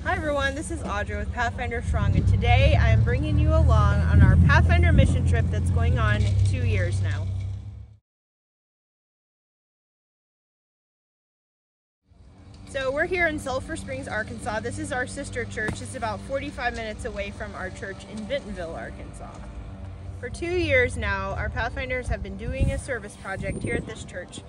Hi everyone, this is Audra with Pathfinder Strong, and today I am bringing you along on our Pathfinder mission trip that's going on 2 years now. So we're here in Sulphur Springs, Arkansas. This is our sister church. It's about 45 minutes away from our church in Bentonville, Arkansas. For 2 years now, our Pathfinders have been doing a service project here at this church.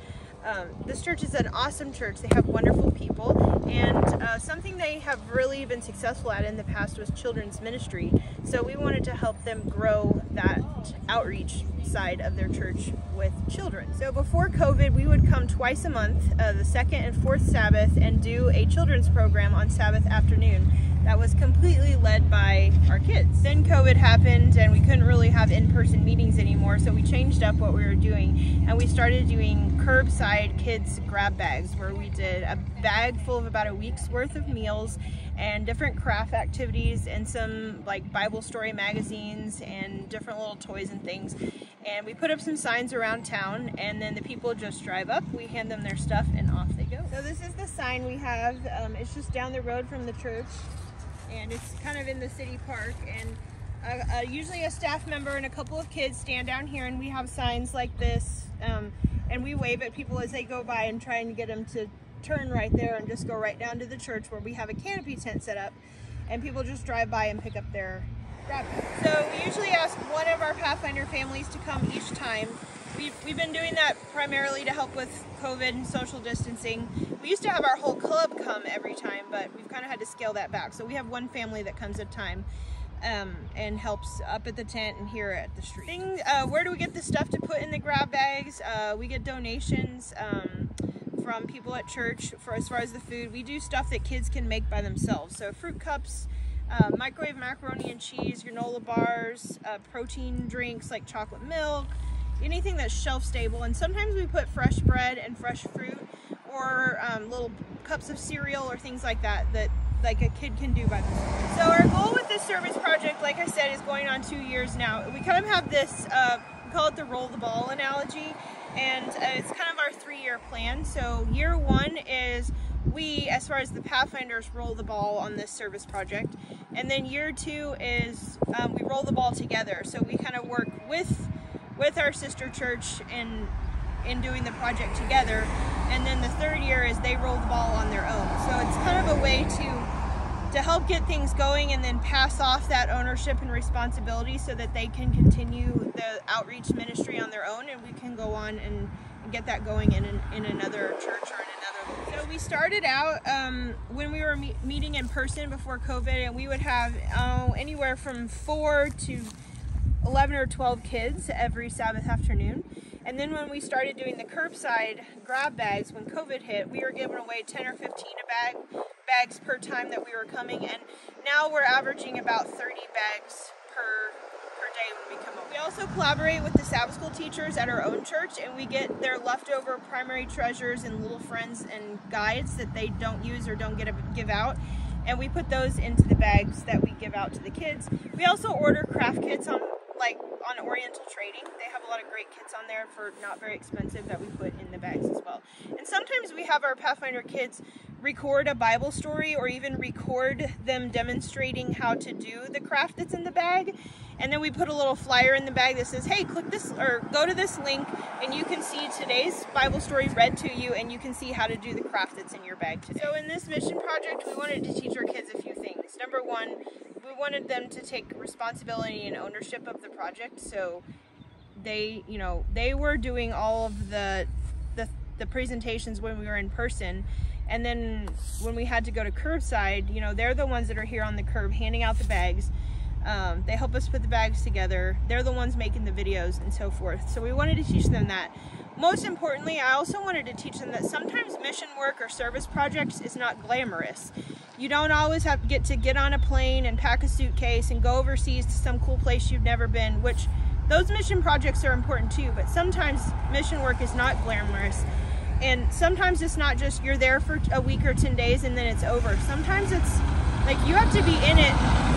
This church is an awesome church. They have wonderful people, and something they have really been successful at in the past was children's ministry. So we wanted to help them grow that outreach side of their church with children. So before COVID, we would come twice a month, the second and fourth Sabbath, and do a children's program on Sabbath afternoon. That was completely led by our kids. Then COVID happened and we couldn't really have in-person meetings anymore, so we changed up what we were doing and we started doing curbside kids grab bags, where we did a bag full of about a week's worth of meals and different craft activities and some like Bible story magazines and different little toys and things. And we put up some signs around town, and then the people just drive up, we hand them their stuff, and off they go. So this is the sign we have. It's just down the road from the church, and it's kind of in the city park, and usually a staff member and a couple of kids stand down here, and we have signs like this, and we wave at people as they go by and try and get them to turn right there and just go right down to the church, where we have a canopy tent set up, and people just drive by and pick up their grab bag. So we usually ask one of our Pathfinder families to come each time. We've been doing that primarily to help with COVID and social distancing. We used to have our whole club come every time, but we've kind of had to scale that back. So we have one family that comes at a time and helps up at the tent and here at the street. Where do we get the stuff to put in the grab bags? We get donations from people at church as far as the food. We do stuff that kids can make by themselves. So fruit cups, microwave macaroni and cheese, granola bars, protein drinks like chocolate milk, anything that's shelf stable. And sometimes we put fresh bread and fresh fruit, or little cups of cereal or things like that like a kid can do by themselves. So our goal with this service project, like I said, is going on 2 years now. We kind of have this, we call it the roll the ball analogy, and it's kind of our 3-year plan. So year 1 is we, as far as the Pathfinders, roll the ball on this service project, and then year 2 is we roll the ball together. So we kind of work with our sister church in doing the project together, and then the 3rd year is they roll the ball on their own. So it's kind of a way to help get things going and then pass off that ownership and responsibility so that they can continue the outreach ministry on their own, and we can go on and get that going in another church or in another location. So we started out when we were meeting in person before COVID, and we would have anywhere from 4 to 11 or 12 kids every Sabbath afternoon. And then when we started doing the curbside grab bags, when COVID hit, we were giving away 10 or 15 bags per time that we were coming, and now we're averaging about 30 bags per day when we come up. We also collaborate with the Sabbath school teachers at our own church, and we get their leftover primary treasures and little friends and guides that they don't use or don't get to give out, and we put those into the bags that we give out to the kids. We also order craft kits on Oriental Trading. They have a lot of great kits on there for not very expensive that we put in the bags as well. And sometimes we have our Pathfinder kids record a Bible story, or even record them demonstrating how to do the craft that's in the bag. And then we put a little flyer in the bag that says, hey, click this or go to this link and you can see today's Bible story read to you, and you can see how to do the craft that's in your bag today. So in this mission project, we wanted to teach our kids a few things. Number 1, we wanted them to take responsibility and ownership of the project. So they were doing all of the presentations when we were in person, and then when we had to go to curbside, they're the ones that are here on the curb handing out the bags. They help us put the bags together. They're the ones making the videos and so forth. So we wanted to teach them that. Most importantly, I also wanted to teach them that sometimes mission work or service projects is not glamorous. You don't always have to get on a plane and pack a suitcase and go overseas to some cool place you've never been, which those mission projects are important too, but sometimes mission work is not glamorous. And sometimes it's not just you're there for a week or 10 days and then it's over. Sometimes it's like you have to be in it,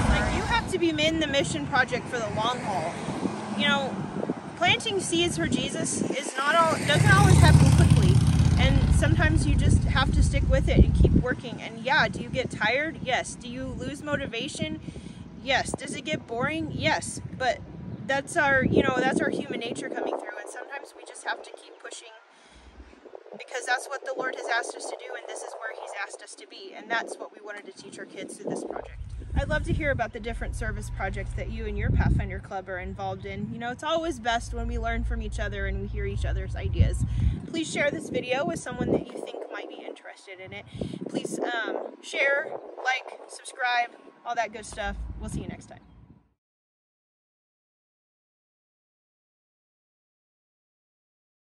like you have to be in the mission project for the long haul. Planting seeds for Jesus doesn't always happen quickly. And sometimes you just have to stick with it and keep working. And yeah, do you get tired? Yes. Do you lose motivation? Yes. Does it get boring? Yes. But that's our, that's our human nature coming through, and sometimes we just have to keep pushing, because that's what the Lord has asked us to do, and this is where He's asked us to be, and that's what we wanted to teach our kids through this project. I'd love to hear about the different service projects that you and your Pathfinder Club are involved in. It's always best when we learn from each other and we hear each other's ideas. Please share this video with someone that you think might be interested in it. Please share, like, subscribe, all that good stuff. We'll see you next time.